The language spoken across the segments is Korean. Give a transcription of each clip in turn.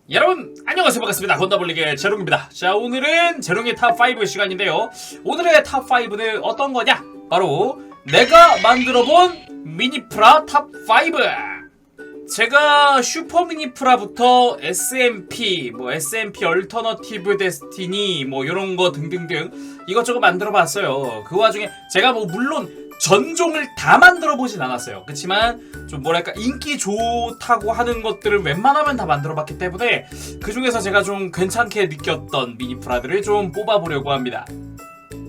여러분 안녕하세요, 반갑습니다. 건다블리의 제롱입니다. 자, 오늘은 제롱의 탑5 시간인데요. 오늘의 탑5는 어떤 거냐? 바로 내가 만들어본 미니프라 탑5. 제가 슈퍼 미니프라부터 SMP, SMP 얼터너티브 데스티니 요런 거 등등등 이것저것 만들어 봤어요. 그 와중에 제가 물론 전종을 다 만들어 보진 않았어요. 그렇지만 좀 뭐랄까 인기 좋다고 하는 것들을 웬만하면 다 만들어 봤기 때문에 그 중에서 제가 좀 괜찮게 느꼈던 미니프라들을 좀 뽑아보려고 합니다.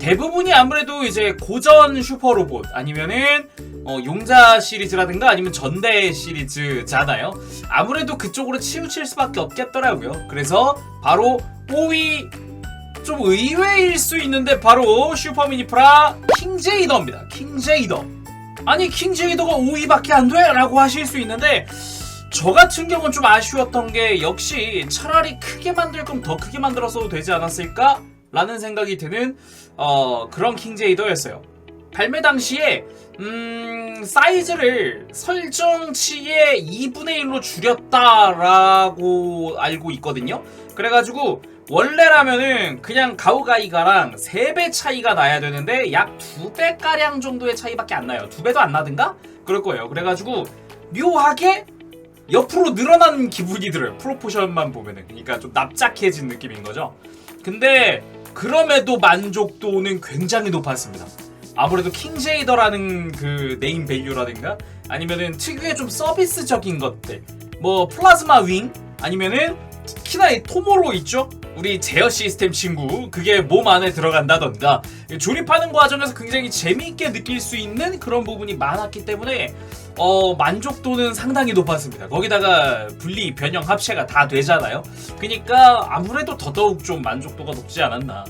대부분이 아무래도 이제 고전 슈퍼로봇 아니면은 용자 시리즈라든가 아니면 전대 시리즈잖아요. 아무래도 그쪽으로 치우칠 수밖에 없겠더라고요. 그래서 바로 5위 좀 의외일 수 있는데 바로 슈퍼 미니프라 킹제이더입니다. 킹제이더. 아니 킹제이더가 5위밖에 안 돼? 라고 하실 수 있는데 저 같은 경우는 좀 아쉬웠던 게 역시 차라리 크게 만들 거면 더 크게 만들었어도 되지 않았을까? 라는 생각이 드는 그런 킹제이더였어요. 발매 당시에 사이즈를 설정치의 2분의 1로 줄였다라고 알고 있거든요. 그래가지고 원래라면은 그냥 가오가이가랑 3배 차이가 나야 되는데 약 2배가량 정도의 차이밖에 안 나요. 2배도 안 나든가? 그럴 거예요. 그래가지고 묘하게 옆으로 늘어나는 기분이 들어요. 프로포션만 보면은. 그러니까 좀 납작해진 느낌인 거죠. 근데 그럼에도 만족도는 굉장히 높았습니다. 아무래도 킹제이더라는 그 네임 밸류라든가 아니면은 특유의 좀 서비스적인 것들, 플라즈마 윙 아니면은 특히나 이 토모로 있죠? 우리 제어 시스템 친구, 그게 몸 안에 들어간다던가 조립하는 과정에서 굉장히 재미있게 느낄 수 있는 그런 부분이 많았기 때문에 만족도는 상당히 높았습니다. 거기다가 분리, 변형, 합체가 다 되잖아요. 그러니까 아무래도 더더욱 좀 만족도가 높지 않았나.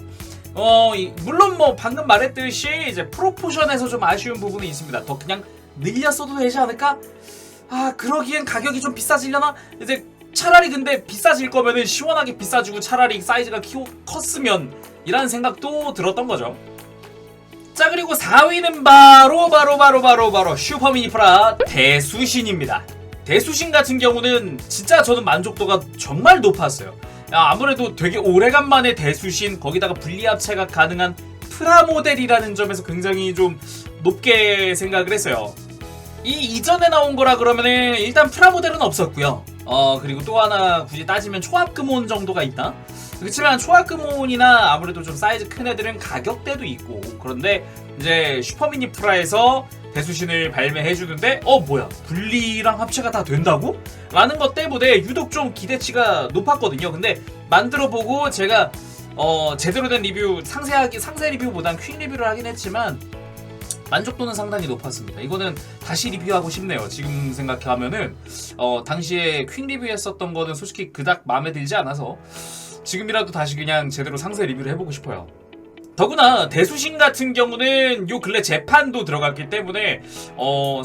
물론 방금 말했듯이 이제 프로포션에서 좀 아쉬운 부분이 있습니다. 더 그냥 늘렸어도 되지 않을까? 그러기엔 가격이 좀 비싸지려나? 이제 차라리 근데 비싸질 거면은 시원하게 비싸지고 차라리 사이즈가 컸으면 이라는 생각도 들었던 거죠. 자, 그리고 4위는 바로 슈퍼 미니프라 대수신입니다. 대수신 같은 경우는 진짜 저는 만족도가 정말 높았어요. 아무래도 되게 오래간만에 대수신, 거기다가 분리합체가 가능한 프라모델이라는 점에서 굉장히 좀 높게 생각을 했어요. 이 이전에 나온 거라 그러면은 일단 프라모델은 없었고요. 그리고 또 하나 굳이 따지면 초합금온 정도가 있나? 그렇지만 초합금온이나 아무래도 좀 사이즈 큰 애들은 가격대도 있고, 그런데 이제 슈퍼 미니프라에서 대수신을 발매해주는데 뭐야 분리랑 합체가 다 된다고? 라는 것 때문에 유독 좀 기대치가 높았거든요. 근데 만들어보고 제가 제대로 된 리뷰, 상세 리뷰보단 퀵 리뷰를 하긴 했지만 만족도는 상당히 높았습니다. 이거는 다시 리뷰하고 싶네요. 지금 생각하면은 당시에 퀵 리뷰했었던 거는 솔직히 그닥 마음에 들지 않아서 지금이라도 다시 그냥 제대로 상세 리뷰를 해보고 싶어요. 더구나 대수신 같은 경우는 요 근래 재판도 들어갔기 때문에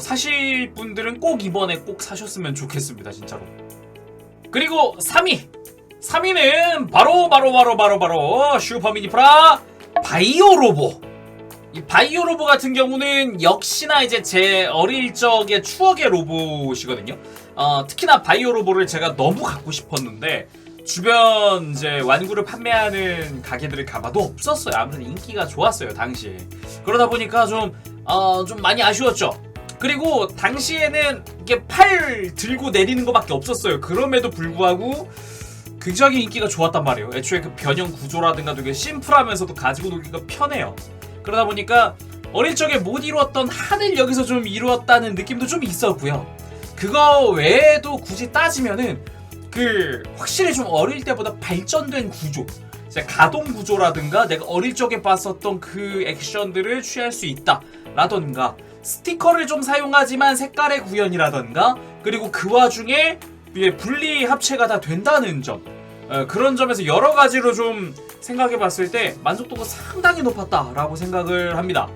사실 분들은 꼭 이번에 꼭 사셨으면 좋겠습니다. 진짜로. 그리고 3위는 바로 슈퍼 미니프라 바이오 로보. 이 바이오 로보 같은 경우는 역시나 이제 제 어릴 적의 추억의 로봇이거든요. 특히나 바이오 로보를 제가 너무 갖고 싶었는데 주변 이제 완구를 판매하는 가게들을 가봐도 없었어요. 아무래도 인기가 좋았어요, 당시에. 그러다 보니까 좀 많이 아쉬웠죠. 그리고 당시에는 이게 팔 들고 내리는 것밖에 없었어요. 그럼에도 불구하고 굉장히 인기가 좋았단 말이에요. 애초에 그 변형 구조라든가 되게 심플하면서도 가지고 놀기가 편해요. 그러다 보니까 어릴 적에 못 이루었던 한을 여기서 좀 이루었다는 느낌도 좀 있었고요. 그거 외에도 굳이 따지면은 확실히 좀 어릴 때보다 발전된 구조, 가동 구조라든가 내가 어릴 적에 봤었던 그 액션들을 취할 수 있다 라던가, 스티커를 좀 사용하지만 색깔의 구현이라던가, 그리고 그 와중에 분리 합체가 다 된다는 점, 그런 점에서 여러 가지로 좀 생각해 봤을 때 만족도가 상당히 높았다라고 생각을 합니다.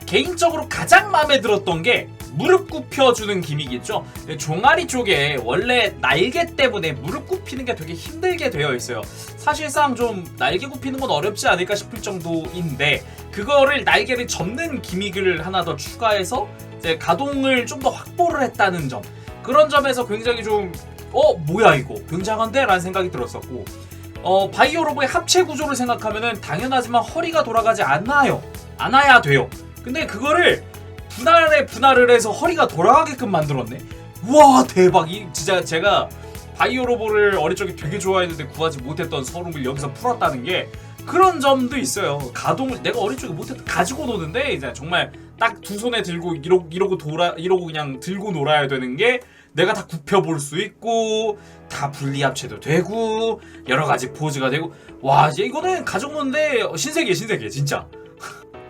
개인적으로 가장 마음에 들었던 게 무릎 굽혀주는 기믹이죠. 종아리 쪽에 원래 날개 때문에 무릎 굽히는 게 되게 힘들게 되어 있어요. 사실상 좀 날개 굽히는 건 어렵지 않을까 싶을 정도인데 그거를 날개를 접는 기믹을 하나 더 추가해서 이제 가동을 좀 더 확보를 했다는 점, 그런 점에서 굉장히 좀 뭐야 이거 굉장한데? 라는 생각이 들었었고, 바이오 로봇의 합체 구조를 생각하면은 당연하지만 허리가 돌아가지 않아야 돼요. 근데 그거를 분할을 해서 허리가 돌아가게끔 만들었네. 와 대박. 이 진짜 제가 바이오 로봇을 어릴 적에 되게 좋아했는데 구하지 못했던 서름을 여기서 풀었다는 게 그런 점도 있어요. 가동을 내가 어릴 적에 못했던 가지고 노는데 이제 정말 딱 두 손에 들고 이러고 그냥 들고 놀아야 되는 게 내가 다 굽혀볼 수 있고 다 분리합체도 되고 여러 가지 포즈가 되고, 와 이제 이거는 가지고 노는데 신세계 진짜.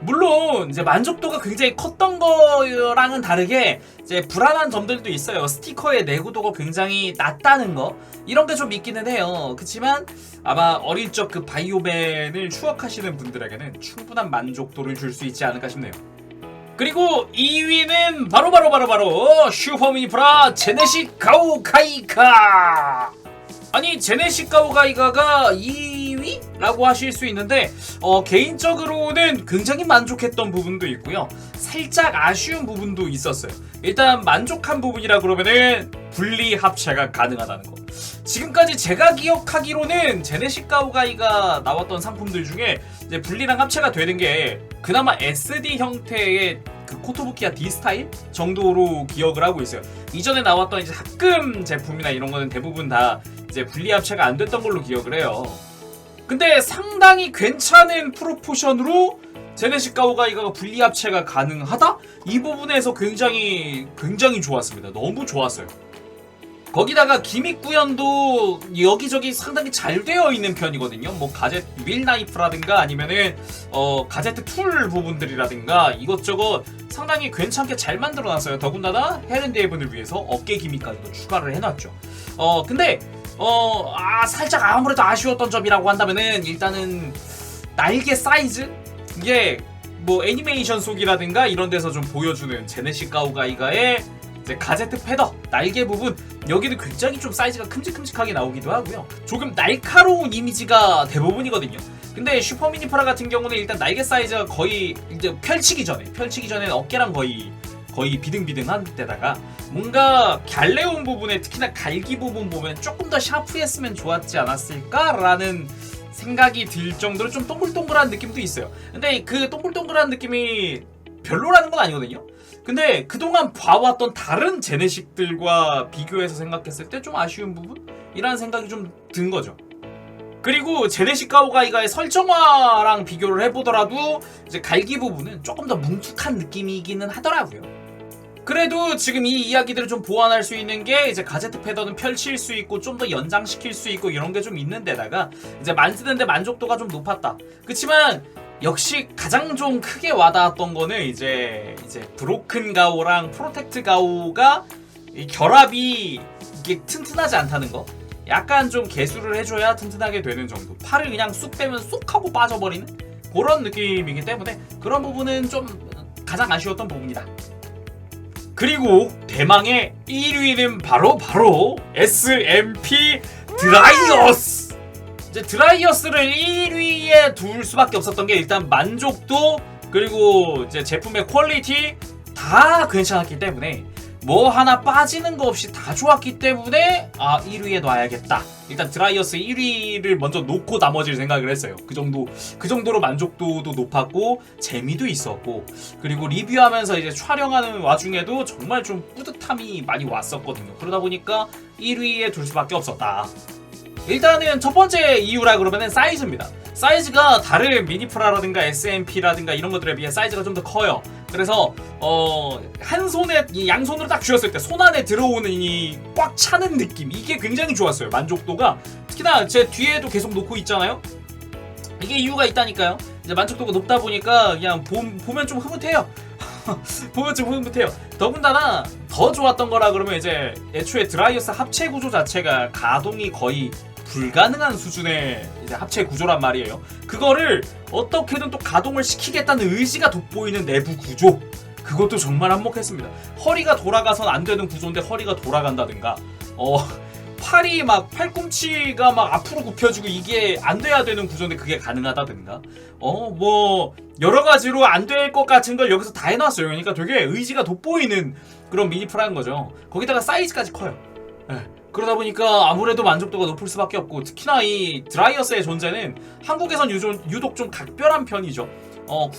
물론 이제 만족도가 굉장히 컸던 거랑은 다르게 이제 불안한 점들도 있어요. 스티커의 내구도가 굉장히 낮다는 거, 이런 게 좀 있기는 해요. 그치만 아마 어릴 적 그 바이오맨을 추억하시는 분들에게는 충분한 만족도를 줄 수 있지 않을까 싶네요. 그리고 2위는 바로 슈퍼미니프라 제네식 가오가이가. 아니 제네식 가오가이가가 2위라고 하실 수 있는데 개인적으로는 굉장히 만족했던 부분도 있고요, 살짝 아쉬운 부분도 있었어요. 일단 만족한 부분이라 그러면은 분리 합체가 가능하다는 거. 지금까지 제가 기억하기로는 제네식 가오가이가 나왔던 상품들 중에 이제 분리랑 합체가 되는 게 그나마 SD 형태의 그 코토부키야 D 스타일 정도로 기억을 하고 있어요. 이전에 나왔던 이제 합금 제품이나 이런 거는 대부분 다 이제 분리 합체가 안 됐던 걸로 기억을 해요. 근데 상당히 괜찮은 프로포션으로 제네식 가오가이가가 분리 합체가 가능하다? 이 부분에서 굉장히 좋았습니다. 너무 좋았어요. 거기다가 기믹 구현도 여기저기 상당히 잘 되어 있는 편이거든요. 뭐 가젯 윌 나이프라든가 아니면은 가제트 툴 부분들이라든가 이것저것 상당히 괜찮게 잘 만들어놨어요. 더군다나 헤렌데이븐을 위해서 어깨 기믹까지도 추가를 해놨죠. 근데 살짝 아무래도 아쉬웠던 점이라고 한다면은 일단은 날개 사이즈? 이게 뭐 애니메이션 속이라든가 이런 데서 좀 보여주는 제네식 가오가이가의 이제 가제트 패더 날개 부분, 여기는 굉장히 좀 사이즈가 큼직큼직하게 나오기도 하고요. 조금 날카로운 이미지가 대부분이거든요. 근데 슈퍼미니프라 같은 경우는 일단 날개 사이즈가 거의 이제 펼치기 전에 어깨랑 거의 비등비등한 데다가 뭔가 갈래온 부분에 특히나 갈기 부분 보면 조금 더 샤프했으면 좋았지 않았을까라는 생각이 들 정도로 좀 동글동글한 느낌도 있어요. 근데 그 동글동글한 느낌이 별로라는 건 아니거든요. 근데 그동안 봐왔던 다른 제네식들과 비교해서 생각했을 때 좀 아쉬운 부분이라는 생각이 좀 든 거죠. 그리고 제네식 가오가이가의 설정화랑 비교를 해보더라도 이제 갈기 부분은 조금 더 뭉툭한 느낌이기는 하더라고요. 그래도 지금 이 이야기들을 좀 보완할 수 있는 게 이제 가제트 패더는 펼칠 수 있고 좀 더 연장시킬 수 있고 이런 게 좀 있는 데다가 이제 만드는데 만족도가 좀 높았다. 그치만 역시 가장 좀 크게 와닿았던 거는 이제 브로큰 가오랑 프로텍트 가오가 이 결합이 이게 튼튼하지 않다는 거. 약간 좀 개수를 해줘야 튼튼하게 되는 정도. 팔을 그냥 쑥 빼면 쑥 하고 빠져버리는 그런 느낌이기 때문에 그런 부분은 좀 가장 아쉬웠던 부분이다. 그리고 대망의 1위는 바로 SMP 드라이어스. 이제 드라이어스를 1위에 둘 수밖에 없었던 게 일단 만족도 그리고 이제 제품의 퀄리티 다 괜찮았기 때문에 뭐 하나 빠지는 거 없이 다 좋았기 때문에 1위에 놔야겠다. 일단 드라이어스 1위를 먼저 놓고 나머지를 생각을 했어요. 그 정도로 만족도도 높았고 재미도 있었고 그리고 리뷰하면서 이제 촬영하는 와중에도 정말 좀 뿌듯함이 많이 왔었거든요. 그러다 보니까 1위에 둘 수밖에 없었다. 일단은 첫 번째 이유라 그러면은 사이즈입니다. 사이즈가 다른 미니프라라든가 SMP라든가 이런 것들에 비해 사이즈가 좀 더 커요. 그래서 한 손에 양손으로 딱 쥐었을 때 손 안에 들어오는 이 꽉 차는 느낌, 이게 굉장히 좋았어요. 만족도가 특히나 제 뒤에도 계속 놓고 있잖아요. 이게 이유가 있다니까요. 이제 만족도가 높다 보니까 그냥 보면 좀 흐뭇해요. 보면 좀 흐뭇해요. 더군다나 더 좋았던 거라 그러면 이제 애초에 드라이어스 합체 구조 자체가 가동이 거의 불가능한 수준의 이제 합체 구조란 말이에요. 그거를 어떻게든 또 가동을 시키겠다는 의지가 돋보이는 내부 구조, 그것도 정말 한몫했습니다. 허리가 돌아가선 안 되는 구조인데 허리가 돌아간다든가 팔이 막 팔꿈치가 막 앞으로 굽혀지고 이게 안 돼야 되는 구조인데 그게 가능하다든가 뭐 여러 가지로 안 될 것 같은 걸 여기서 다 해놨어요. 그러니까 되게 의지가 돋보이는 그런 미니프라인 거죠. 거기다가 사이즈까지 커요. 네. 그러다 보니까 아무래도 만족도가 높을 수밖에 없고, 특히나 이 드라이어스의 존재는 한국에선 유독 좀 각별한 편이죠.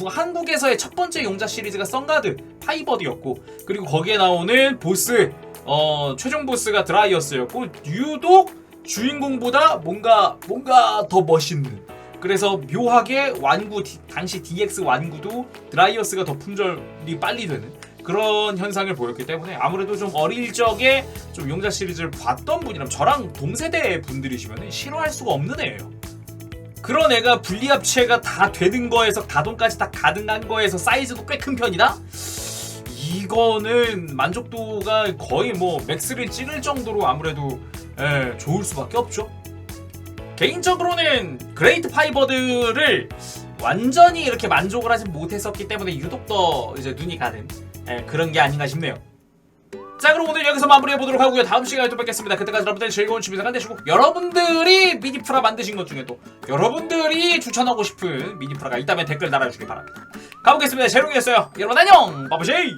한국에서의 첫 번째 용자 시리즈가 선가드 파이버드였고, 그리고 거기에 나오는 보스, 최종 보스가 드라이어스였고, 유독 주인공보다 뭔가 더 멋있는, 그래서 묘하게 당시 DX 완구도 드라이어스가 더 품절이 빨리 되는 그런 현상을 보였기 때문에, 아무래도 좀 어릴 적에 좀 용자 시리즈를 봤던 분이라면, 저랑 동세대 분들이시면 싫어할 수가 없는 애예요. 그런 애가 분리합체가 다 되는 거에서 가동까지 다 가능한 거에서 사이즈도 꽤 큰 편이다? 이거는 만족도가 거의 뭐 맥스를 찍을 정도로 아무래도 좋을 수밖에 없죠. 개인적으로는 그레이트 파이버드를 완전히 이렇게 만족을 하지 못했었기 때문에 유독 더 이제 눈이 가는 그런 게 아닌가 싶네요. 자, 그럼 오늘 여기서 마무리해보도록 하고요. 다음 시간에 또 뵙겠습니다. 그때까지 여러분들 즐거운 취미생활 되시고, 여러분들이 미니프라 만드신 것 중에 또 여러분들이 추천하고 싶은 미니프라가 있다면 댓글 달아주시기 바랍니다. 가보겠습니다. 제롱이었어요. 여러분 안녕! 바보쉐이!